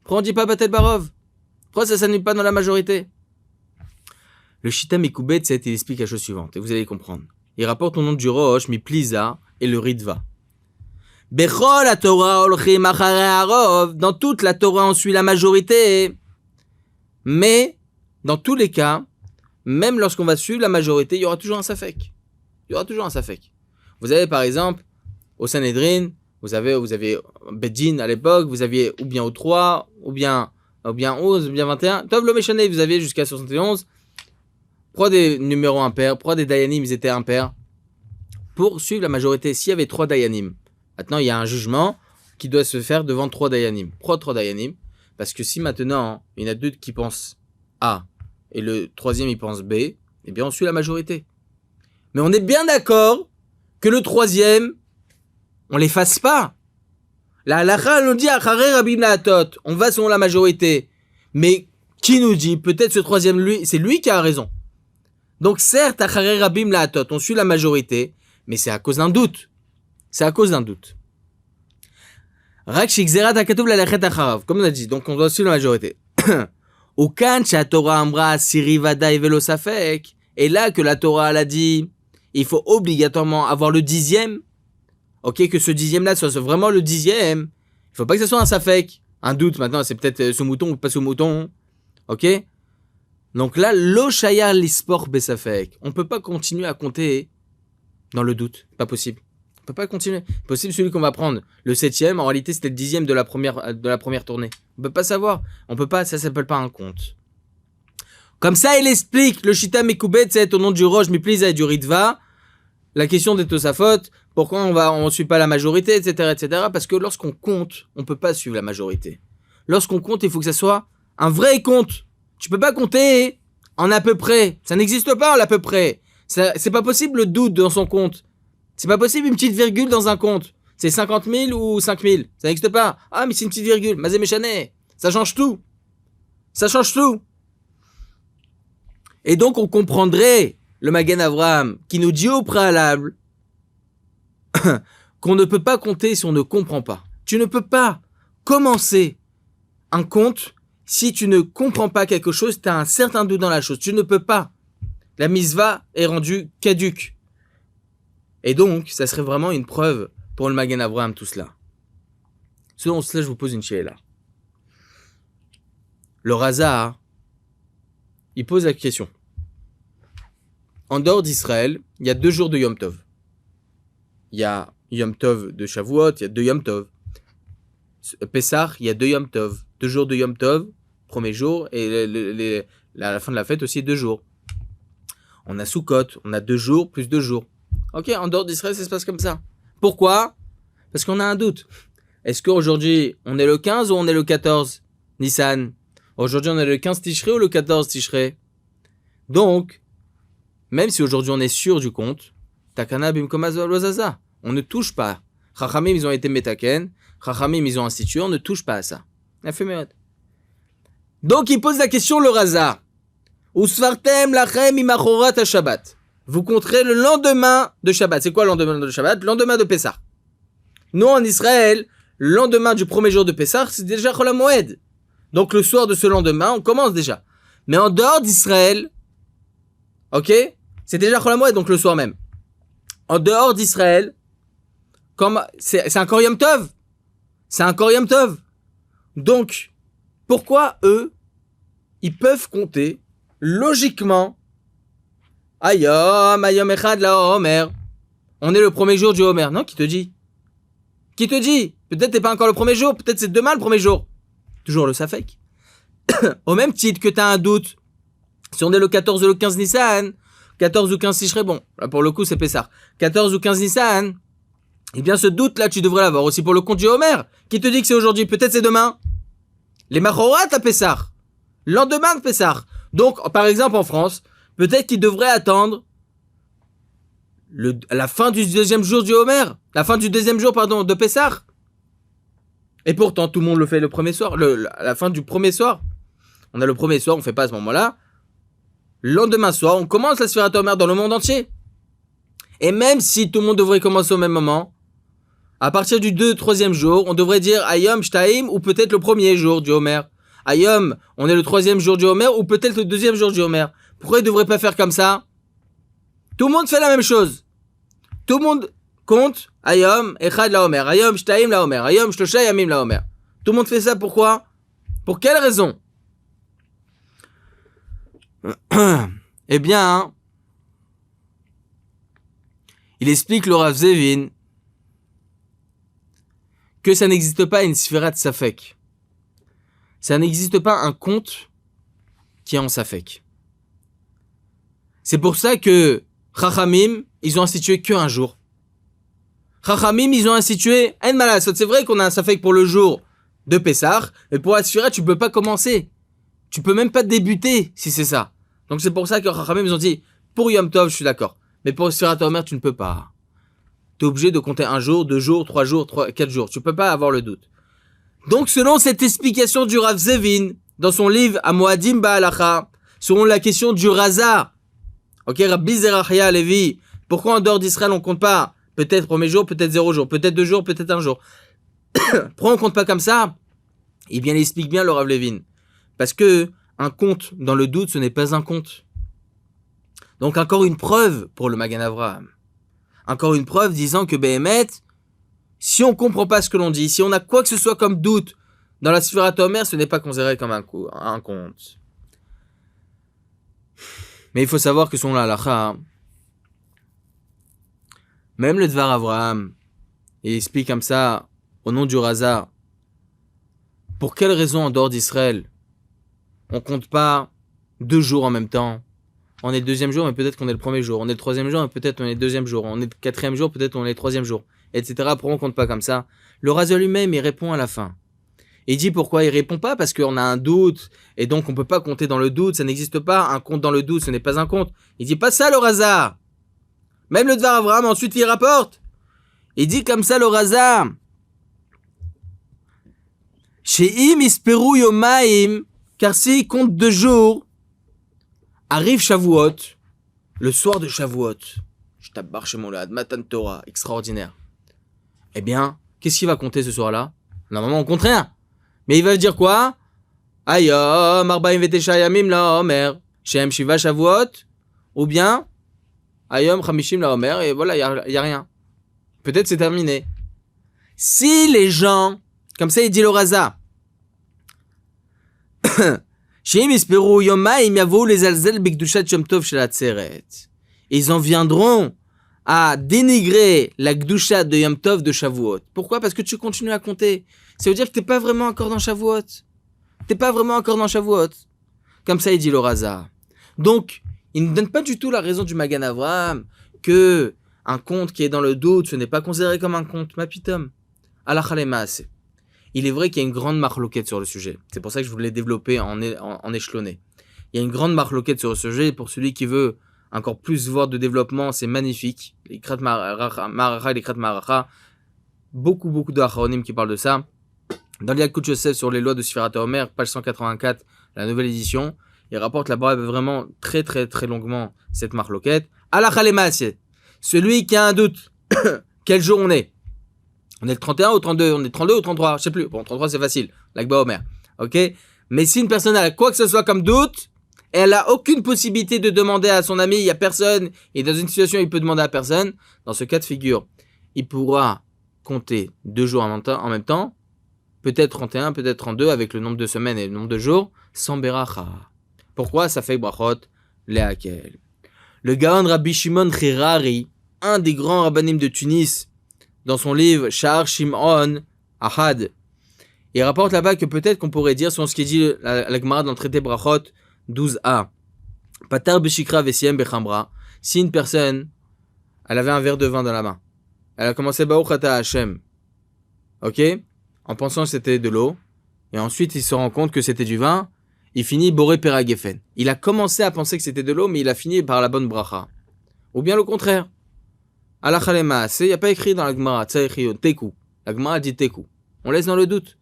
Pourquoi on dit pas Batel Barov? Pourquoi ça s'annule pas dans la majorité? Le Shita Mekubet, il explique la chose suivante, et vous allez comprendre. Il rapporte au nom du Rosh, Miplisa et le Ritva. Bechol la Torah olchim acharei harov. Dans toute la Torah, on suit la majorité. Mais, dans tous les cas, même lorsqu'on va suivre la majorité, il y aura toujours un safek. Vous avez par exemple, au Sanhedrin, vous avez Beddin à l'époque, vous aviez ou bien au 3, ou bien 11, ou bien 21. Tov lo meshane, vous aviez jusqu'à 71. Pourquoi des numéros impairs? Pourquoi des dayanim, ils étaient impairs? Pour suivre la majorité, s'il y avait 3 dayanim, maintenant il y a un jugement qui doit se faire devant 3 dayanim. Pourquoi 3 dayanim? Parce que si maintenant, il y en a 2 qui pensent A, et le troisième il pense B, eh bien on suit la majorité. Mais on est bien d'accord que le troisième, on l'efface pas. La halakha nous dit acharei Rabim La'atot, on va selon la majorité. Mais qui nous dit? Peut-être ce troisième, c'est lui qui a raison. Donc certes, acharei Rabim La'atot, on suit la majorité, mais c'est à cause d'un doute. Rak shigzerat hakatuv lalachet acharav, comme on a dit, donc on doit suivre la majorité. Ukan she'atorah amra siri vadai velo safek, et là que la Torah l'a dit, il faut obligatoirement avoir le 10e. Ok, que ce 10e-là soit vraiment le 10e. Il faut pas que ce soit un safek, un doute. Maintenant, c'est peut-être sous mouton ou pas sous mouton. Ok. Donc là, lo shayar lispor besafek. On peut pas continuer à compter dans le doute. Pas possible. On peut pas continuer. Possible celui qu'on va prendre le 7e. En réalité, c'était le 10e de la première tournée. On peut pas savoir. On peut pas. Ça s'appelle pas un compte. Comme ça, il explique le Shita Mekubet, c'est au nom du Rosh, Miplisa et du Ritva, la question des Tosafot, pourquoi on suit pas la majorité, etc., etc. Parce que lorsqu'on compte, on peut pas suivre la majorité. Lorsqu'on compte, il faut que ça soit un vrai compte. Tu peux pas compter en à peu près. Ça n'existe pas en à peu près. C'est pas possible le doute dans son compte. C'est pas possible une petite virgule dans un compte. C'est 50 000 ou 5 000. Ça n'existe pas. Ah, mais c'est une petite virgule. Mazé méchané. Ça change tout. Et donc, on comprendrait le Magen Avraham qui nous dit au préalable qu'on ne peut pas compter si on ne comprend pas. Tu ne peux pas commencer un compte si tu ne comprends pas quelque chose, tu as un certain doute dans la chose. Tu ne peux pas. La misva est rendue caduque. Et donc, ça serait vraiment une preuve pour le Magen Avraham, tout cela. Selon cela, je vous pose une chéla. Le Raza, il pose la question. En dehors d'Israël, il y a 2 jours de Yom Tov. Il y a Yom Tov de Shavuot, il y a 2 Yom Tov. Pessah, il y a 2 Yom Tov. 2 jours de Yom Tov, premier jour, et la fin de la fête aussi 2 jours. On a Sukkot, on a 2 jours plus 2 jours. Ok, en dehors d'Israël, ça se passe comme ça. Pourquoi? Parce qu'on a un doute. Est-ce qu'aujourd'hui, on est le 15 ou on est le 14 Nissan? Aujourd'hui, on est le 15 Tishrei ou le 14 Tishrei? Donc, même si aujourd'hui on est sûr du compte, Takana bimkomaz lozaza, on ne touche pas. Chachamim, ils ont été metaken, Chachamim, ils ont institué, on ne touche pas à ça. Donc, il pose la question, le Raza. Usfartem lachem imachorat Shabbat. Vous compterez le lendemain de Shabbat. C'est quoi le lendemain de Shabbat? Le lendemain de Pessah. Nous, en Israël, le lendemain du premier jour de Pessah, c'est déjà Chol HaMoed. Donc, le soir de ce lendemain, on commence déjà. Mais en dehors d'Israël, ok, c'est déjà Chol HaMoed, donc le soir même. En dehors d'Israël, c'est encore Yom Tov. C'est encore Yom Tov. Donc, pourquoi eux, ils peuvent compter logiquement Ayom Echad la Homer. On est le premier jour du Homer. Non, qui te dit? Peut-être t'es pas encore le premier jour, peut-être c'est demain le premier jour. toujours le Safek. Au même titre que tu as un doute, si on est le 14 ou le 15 Nissan, 14 ou 15 Tishrei, bon, là pour le coup c'est Pessah, 14 ou 15 Nissan, eh bien ce doute-là tu devrais l'avoir aussi pour le compte du Homer, qui te dit que c'est aujourd'hui, peut-être c'est demain. Les Machorat à Pessah, lendemain de Pessah. Donc par exemple en France, peut-être qu'il devrait attendre la fin du deuxième jour du Homer, la fin du deuxième jour de Pessah. Et pourtant tout le monde le fait le premier soir, à la fin du premier soir. On a le premier soir, on fait pas à ce moment-là. Le lendemain soir, on commence la Sfirat Homer dans le monde entier. Et même si tout le monde devrait commencer au même moment, à partir du 2-3e jour, on devrait dire Ayom Shtaim ou peut-être le premier jour du Homer. Ayom, on est le 3e jour du Homer ou peut-être le 2e jour du Homer. Pourquoi ils ne devraient pas faire comme ça? Tout le monde fait la même chose. Tout le monde compte Ayom Echad la Homer, Ayom Shtaim la Homer, Ayom Shlosha Yamim la Homer. Tout le monde fait ça pourquoi? Pour quelle raison? Eh bien, il explique le Rav Zevin que ça n'existe pas une Sfirat Safek. Ça n'existe pas un compte qui est en Safek. C'est pour ça que Chachamim, ils ont institué qu'un jour. Chachamim, ils ont institué En Malasot. C'est vrai qu'on a un Safek pour le jour de Pessah, mais pour la Sfirat, tu peux pas commencer. Tu peux même pas débuter si c'est ça. Donc c'est pour ça que Chachamim, ils ont dit, pour Yom Tov, je suis d'accord. Mais pour Sfirat Homer, tu ne peux pas. Tu es obligé de compter 1 jour, 2 jours, 3 jours, 4 jours. Tu peux pas avoir le doute. Donc selon cette explication du Rav Zevin, dans son livre Amoadim Ba'alacha, selon la question du Raza, ok, Rabbi Zerachia Levi, pourquoi en dehors d'Israël on compte pas peut-être premier jour, peut-être 0 jour, peut-être 2 jours, peut-être 1 jour. Pourquoi on compte pas comme ça? Eh bien, il explique bien le Rav Levin. Parce que un compte dans le doute, ce n'est pas un compte. Donc encore une preuve pour le Magan Avraham. Encore une preuve disant que Behemet, si on comprend pas ce que l'on dit, si on a quoi que ce soit comme doute dans la Sfirat Homer, ce n'est pas considéré comme un compte. Mais il faut savoir que selon la halakha, même le Dvar Avraham, il explique comme ça, au nom du Raza, pour quelle raison en dehors d'Israël, on compte pas 2 jours en même temps? On est le 2e jour, mais peut-être qu'on est le 1er jour. On est le 3e jour, mais peut-être on est le 2e jour. On est le 4e jour, peut-être on est le 3e jour. Etc. Pourquoi on compte pas comme ça? Le Raza lui-même, il répond à la fin. Il dit pourquoi il répond pas? Parce qu'on a un doute, et donc on peut pas compter dans le doute, ça n'existe pas. Un compte dans le doute, ce n'est pas un compte. Il dit pas ça, le Raza. Même le Dvar Avraham, ensuite, il rapporte. Il dit comme ça, le Raza. She'im isperu yomaim, car s'il compte 2 jours, arrive Shavuot, le soir de Shavuot. Je tabarre chez mon lad, Matan Torah, extraordinaire. Eh bien, qu'est-ce qu'il va compter ce soir-là? Normalement, on compte rien. Mais il va dire quoi? Ayom, Arba'im Vetesha Yamim la Omer, Shem Shiva Shavuot, ou bien Ayom Chamishim la Omer, et voilà, il y a rien. Peut-être c'est terminé. Si les gens, comme ça il dit le Raza, ils en viendront à dénigrer la Gdusha de Yom Tov de Shavuot. Pourquoi? Parce que tu continues à compter. Ça veut dire que t'es pas vraiment encore dans Shavuot. T'es pas vraiment encore dans Shavuot. Comme ça, il dit le Raza. Donc, il ne donne pas du tout la raison du Magan Avraham que un compte qui est dans le doute, ce n'est pas considéré comme un compte. Mapitom. Alakha lemaase. Il est vrai qu'il y a une grande marloquette sur le sujet. C'est pour ça que je voulais développer en échelonné. Il y a une grande marloquette sur le sujet. Pour celui qui veut encore plus voir de développement, c'est magnifique. Les Krat Maracha, les Krat Maracha. Beaucoup de Acharonim qui parlent de ça. Dans l'Yakut Yosef sur les lois de Sfirat Homer, page 184, la nouvelle édition, il rapporte là-bas vraiment très longuement cette marloquette. Alakha lemaase. Celui qui a un doute, quel jour on est? On est le 31 ou 32? On est 32 ou 33? Je sais plus. Bon, 33 c'est facile. L'Akba Omer. Ok? Mais si une personne a quoi que ce soit comme doute, elle a aucune possibilité de demander à son ami, il y a personne, et dans une situation il peut demander à personne, dans ce cas de figure, il pourra compter 2 jours en même temps, peut-être 31, peut-être 32, avec le nombre de semaines et le nombre de jours, sans beracha. Pourquoi? Ça fait brachot, lehakel. Le Gaon Rabbi Shimon Chirari, un des grands rabbanim de Tunis, dans son livre Sha'ar Shimon Ahad, Il rapporte là-bas que peut-être qu'on pourrait dire, selon ce qui dit la Gemara dans le traité Brachot 12a, Patar b'shikra vesiem bechambra, si une personne, elle avait un verre de vin dans la main, elle a commencé Baruch Ata Hashem, ok, en pensant que c'était de l'eau, et ensuite il se rend compte que c'était du vin, il finit Boré Peragefen. Il a commencé à penser que c'était de l'eau, mais il a fini par la bonne bracha. Ou bien le contraire. Halakha lemaaseh, il n'y a pas écrit dans la Gemara, Tzaïchion, Teku. La Gemara dit Teku. On laisse dans le doute.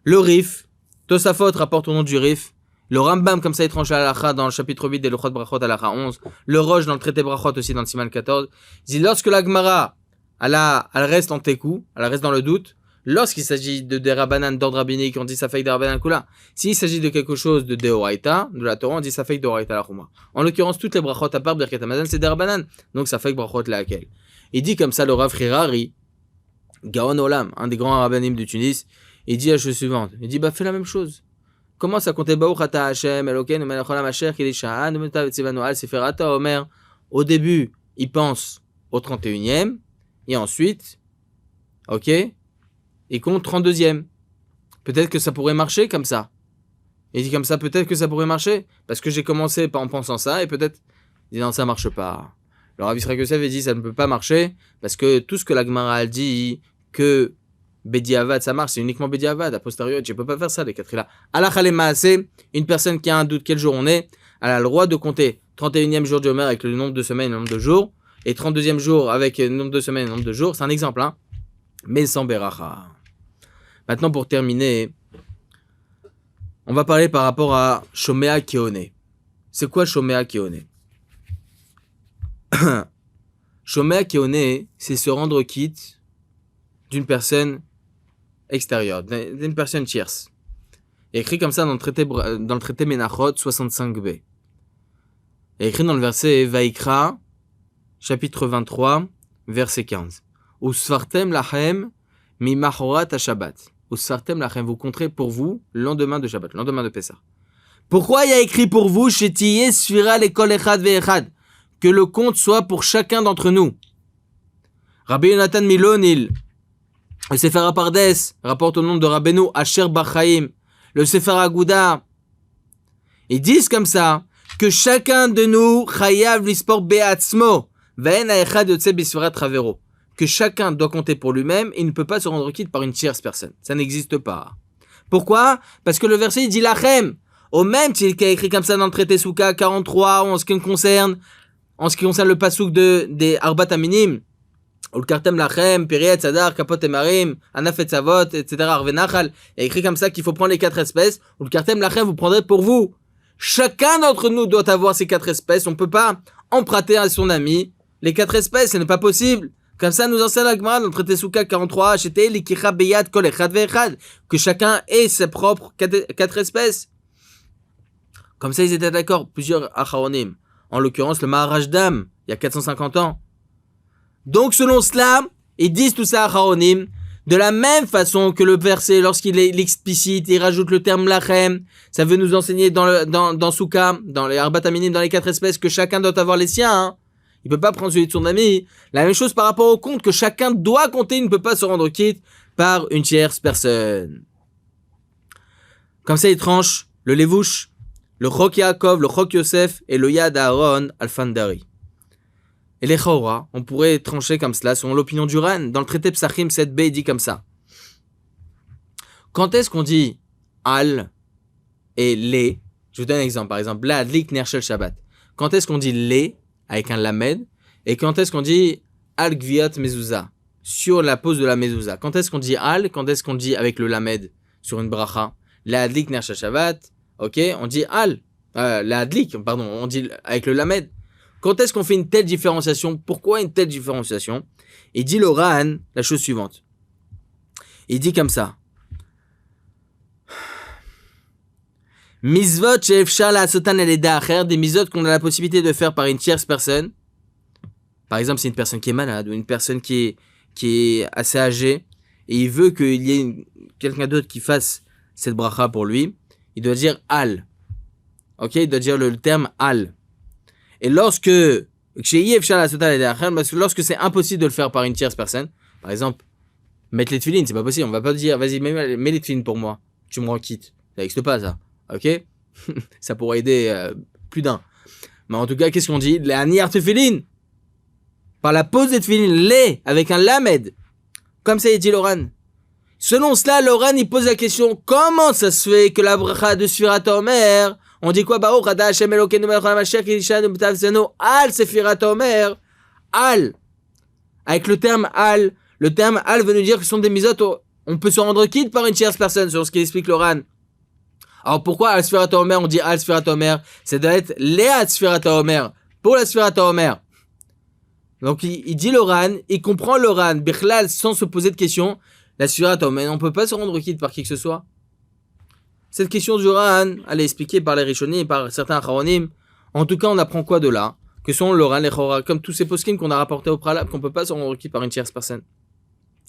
Le Rif, Tosafot rapporte au nom du Rif. Le Rambam, comme ça, il tranche à Halakha dans le chapitre 8 des Luchot Brachot, Halakha 11. Le Roche dans le traité Brachot aussi dans le Siman 14. Il dit lorsque la Gemara, elle reste en Teku, elle reste dans le doute, lorsqu'il s'agit de Derabanan d'ordre rabbinique, on dit Safek Derabanan Kula. S'il s'agit de quelque chose de Deoraita, de la Torah, on dit Safek Deoraita la Chuma. En l'occurrence, toutes les brachot à part Birkat Hamazon, c'est Derabanan. Donc Safek brachot laquelle. Il dit comme ça le Rav Hirari, Gaon Olam, un des grands rabbinim de Tunis, il dit la chose suivante. Il dit fais la même chose. Commence à compter Baruch Ata Hashem, Elokeinu melech haolam asher kili sha'an umetav tzivanu al seferata omer. Au début, il pense au 31e, et ensuite, ok, il compte 32e. Peut-être que ça pourrait marcher comme ça. Il dit comme ça, peut-être que ça pourrait marcher. Parce que j'ai commencé en pensant ça, et peut-être, il dit non, ça marche pas. Le Rav Yisrael Yosef dit ça ne peut pas marcher, parce que tout ce que la Gemara a dit, que Bediavad ça marche, c'est uniquement Bediavad, a posteriori, tu peux pas faire ça, les quatre là. Halakha lemaaseh, une personne qui a un doute quel jour on est, elle a le droit de compter 31e jour du Homer avec le nombre de semaines et le nombre de jours, et 32e jour avec le nombre de semaines et le nombre de jours, c'est un exemple, hein, mais sans Beracha. Maintenant, pour terminer, on va parler par rapport à Shomea Keone. C'est quoi Shomea Keone? Shomea Keone, c'est se rendre quitte d'une personne extérieure, d'une personne tierce. Il est écrit comme ça dans le traité Menachot 65b. Il est écrit dans le verset Vaikra, chapitre 23, verset 15. Usfartem lachem mi machorat ha-shabbat. Usfartem lachem, vous compterez pour vous le lendemain de Shabbat, le lendemain de Pessah. Pourquoi il y a écrit pour vous Shetiye sfira lekol echad ve'echad, que le compte soit pour chacun d'entre nous. Rabbi Yonatan Milonil, le Sefer HaPardes, rapporte au nom de Rabbeinu Asher Bachaim, le Sefer Aguda. Ils disent comme ça, que chacun de nous, chayav lispor be'atzmo, ve'en ha'echad yotze b'sfirat chavero. Que chacun doit compter pour lui-même et il ne peut pas se rendre quitte par une tierce personne. Ça n'existe pas. Pourquoi? Parce que le verset il dit lachem. Au même titre qu'il a écrit comme ça dans le traité Souka 43, en ce qui concerne le pasouk des Arbat Aminim, ou le Kartem Lachem, Piriet, Sadar, Kapot et Marim, Anaf et Savot, etc., Arvenachal, il a écrit comme ça qu'il faut prendre les 4 espèces, ou le Kartem Lachem vous prendrez pour vous. Chacun d'entre nous doit avoir ces 4 espèces, on ne peut pas emprunter à son ami les 4 espèces, ce n'est pas possible. Comme ça, nous enseigne la Gemara dans le traité Souka 43, Shete likicha beyad kol echad ve'echad, que chacun ait ses propres 4 espèces. Comme ça, ils étaient d'accord, plusieurs acharonim. En l'occurrence, le Maharaj Dam, il y a 450 ans. Donc, selon cela, ils disent tout ça acharonim, de la même façon que le verset, lorsqu'il est explicite, il rajoute le terme lachem, ça veut nous enseigner dans Souka, dans les Arbat Aminim, dans les 4 espèces, que chacun doit avoir les siens, hein. Il peut pas prendre celui de son ami. La même chose par rapport au compte, que chacun doit compter, il ne peut pas se rendre quitte par une tierce personne. Comme ça, il tranche le Levouche, le Chok Yaakov, le Chok Yosef et le Yad Aaron Alfandari. Et les Chaora, on pourrait trancher comme cela selon l'opinion du Ran. Dans le traité Psachim 7b, il dit comme ça. Quand est-ce qu'on dit Al et les? Je vous donne un exemple. Par exemple, La Adlik Nershel Shabbat. Quand est-ce qu'on dit les avec un lamed? Et quand est-ce qu'on dit Al Gviat Mezouza sur la pose de la Mezouza? Quand est-ce qu'on dit Al? Quand est-ce qu'on dit avec le lamed sur une bracha? La Adlik Nershel Shabbat. Ok, on dit Al. La Adlik, pardon, on dit avec le lamed. Quand est-ce qu'on fait une telle différenciation? Pourquoi une telle différenciation? Il dit le Ran la chose suivante. Il dit comme ça. Mizvot she'efshar la'asotan al eda acher, des mitzvot qu'on a la possibilité de faire par une tierce personne. Par exemple, c'est une personne qui est malade ou une personne qui est assez âgée et il veut qu'il y ait quelqu'un d'autre qui fasse cette bracha pour lui. Il doit dire al. Ok, il doit dire le terme al. Et lorsque c'est impossible de le faire par une tierce personne, par exemple, Mettre les tefilines, c'est pas possible. On va pas dire, vas-y, mets les tefilines pour moi. Tu me rends quitte. Ça n'existe pas, ça. Ok? Ça pourrait aider plus d'un. Mais en tout cas, qu'est-ce qu'on dit? Les aniyar tefilines. Par la pose des tefilines, les, avec un lamed. Comme ça, il dit Loran. Selon cela, Loran, il pose la question, comment ça se fait que la bracha de Sfirat Omer, on dit quoi? Baruch Ata Hashem Elokeinu melech haolam asher kiddushanu b'tavsenu al Sfirat Omer. Al. Avec le terme al veut nous dire que ce sont des misotes, on peut se rendre quitte par une tierce personne, selon ce qu'il explique Loran. Alors pourquoi al Sfirat Omer, on dit al Sfirat Omer? C'est d'être Léa Sfirat Omer, pour la Sfirat Omer. Donc il dit Loran, il comprend Loran, Bichlal, sans se poser de questions, la Sfirat Omer, on ne peut pas se rendre quitte par qui que ce soit. Cette question du Loran, elle est expliquée par les Rishonim, par certains Acharonim. En tout cas, on apprend quoi de là? Que sont Loran, les Chora, comme tous ces poskim qu'on a rapportés au préalable, qu'on ne peut pas se rendre quitte par une tierce personne.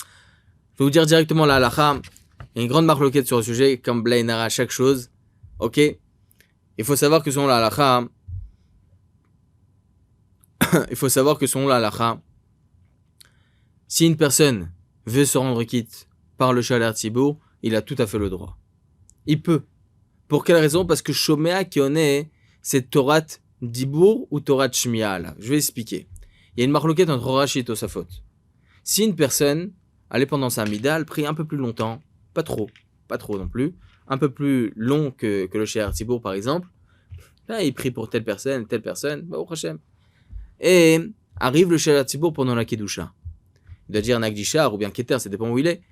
Je vais vous dire directement la halakha. Il y a une grande marloquette sur le sujet, comme Blainara à chaque chose. Ok? Il faut savoir que selon la halakha, si une personne veut se rendre quitte par le Shaler Tzibour, il a tout à fait le droit. Il peut. Pour quelle raison? Parce que Shomea Kioneh, c'est Torat Dibour ou Torat Shmiya là. Je vais expliquer. Il y a une marloquette entre Rashi et Tosafot. Si une personne allait pendant sa Mida, elle prie un peu plus longtemps, pas trop non plus, un peu plus long que le Shaler Tzibour par exemple, là il prie pour telle personne, bah au Hashem. Et arrive le Shaler Tzibour pendant la Kedusha. Il doit dire Nagdishar ou bien Keter, ça dépend où il est.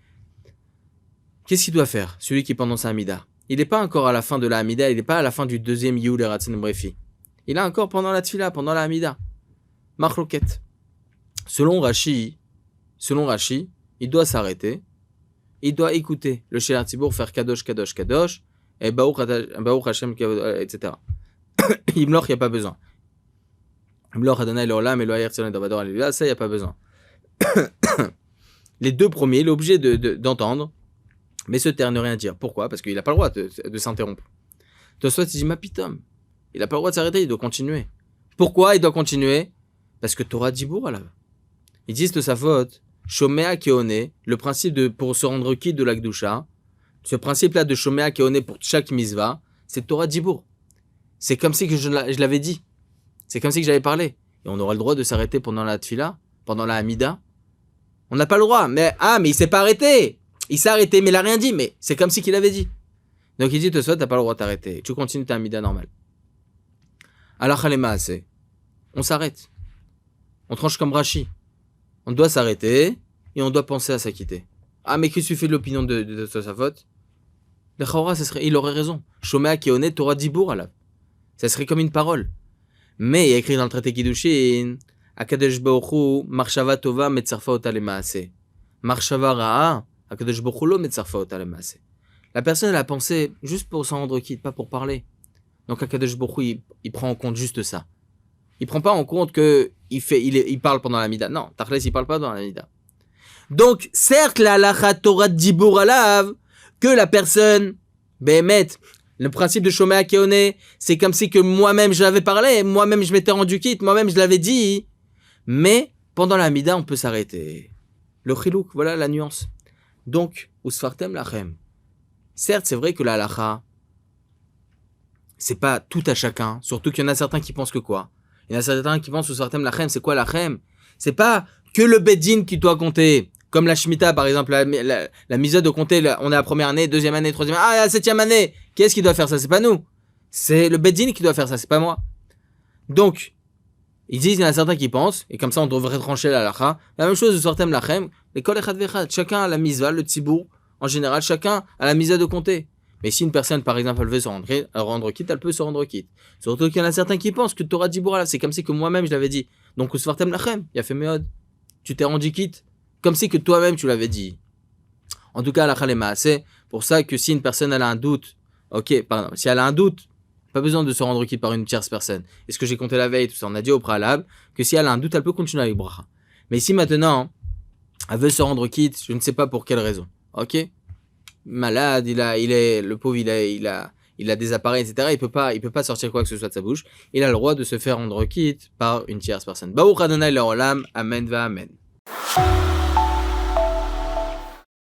Qu'est-ce qu'il doit faire, celui qui est pendant sa Hamida? Il n'est pas encore à la fin de la Hamida, il n'est pas à la fin du deuxième Yul Eratzen Brefi. Il est encore pendant la Tfila, pendant la Hamida. Marloquette. Selon Rashi, il doit s'arrêter, il doit écouter le Shaler Tzibour faire Kadosh, Kadosh, Kadosh, et Baruch Hashem, etc. Imloch, il n'y a pas besoin. Imloch Adonai Leolam, Elohai Eretzion Davador Alléluia, ça, il n'y a pas besoin. Les deux premiers, il est obligé d'entendre, mais se taire, ne rien dire. Pourquoi? Parce qu'il n'a pas le droit de s'interrompre. Tosfot, il dit, ma pitom. Il n'a pas le droit de s'arrêter, il doit continuer. Pourquoi il doit continuer? Parce que Torah Dibour, là. Ils disent de sa faute, Shomea Keone, le principe pour se rendre quitte de la Gdusha, ce principe-là de Shomea Keone pour chaque misva, c'est Torah Dibour. C'est comme si que je l'avais dit. C'est comme si que j'avais parlé. Et on aura le droit de s'arrêter pendant la Tfila, pendant la Hamida. On n'a pas le droit. Mais il s'est pas arrêté. Il s'est arrêté, mais il n'a rien dit. Mais c'est comme si qu'il avait dit. Donc il dit, te soit, t'as pas le droit de t'arrêter. Tu continues ta Hamida normale. Alors, on s'arrête. On tranche comme Rashi. On doit s'arrêter et on doit penser à s'acquitter. Ah, mais qu'est-ce que tu fais de l'opinion de sa faute? Le Chora, il aurait raison. Shomea qui est honnête, Torah Dibour, là. Ça serait comme une parole. Mais il y a écrit dans le traité Kiddushin, Akadosh Baruch Hu, Marshava Tova Metzarfa Ota Lemaase. Marshava Ra'a, Akadosh Baruch Hu lo Metzarfa Ota Lemaase. La personne, elle a pensé juste pour s'en rendre quitte, pas pour parler. Donc Akadosh Baruch Hu, il prend en compte juste ça. Il prend pas en compte que il parle pendant la Mida. Non, Tachles, il parle pas dans la Mida. Donc, certes, la halakha Torah Dibour alav, que la personne, Behemet, le principe de Shomea Keone, c'est comme si que moi-même je l'avais parlé, moi-même je m'étais rendu quitte, moi-même je l'avais dit. Mais, pendant la Mida, on peut s'arrêter. Le chilouk, voilà la nuance. Donc, Usfartem lachem. Certes, c'est vrai que la halakha, c'est pas tout à chacun, surtout qu'il y en a certains qui pensent que quoi? Il y en a certains qui pensent Usfartem lachem, c'est quoi lachem? C'est pas que le Beddin qui doit compter. Comme la Shemitah, par exemple, la mise de compter, on est à la première année, deuxième année, troisième année, la septième année. Qui est-ce qui doit faire ça? C'est pas nous. C'est le Beddin qui doit faire ça, c'est pas moi. Donc, ils disent, il y en a certains qui pensent, et comme ça on devrait trancher la halakha, la même chose de Sortem Lachem, les kol echad vechad, chacun a la misva, le tzibour, en général, chacun a la mise de compter. Mais si une personne, par exemple, elle veut se rendre quitte, elle peut se rendre quitte. Surtout qu'il y en a certains qui pensent que Torah Dibour, c'est comme si que moi-même je l'avais dit. Donc, Sortem Lachem, il a fait méod. Tu t'es rendu quitte. Comme si que toi-même tu l'avais dit. En tout cas, la c'est pour ça que si une personne elle a un doute, si elle a un doute, pas besoin de se rendre quitte par une tierce personne. Et ce que j'ai compté la veille, tout ça, on a dit au préalable que si elle a un doute, elle peut continuer avec bracha. Mais si maintenant elle veut se rendre quitte, je ne sais pas pour quelle raison. Ok, malade, le pauvre, il a des appareils, etc. Il peut pas sortir quoi que ce soit de sa bouche. Il a le droit de se faire rendre quitte par une tierce personne. Baruch Adonai Leolam, Amen va Amen.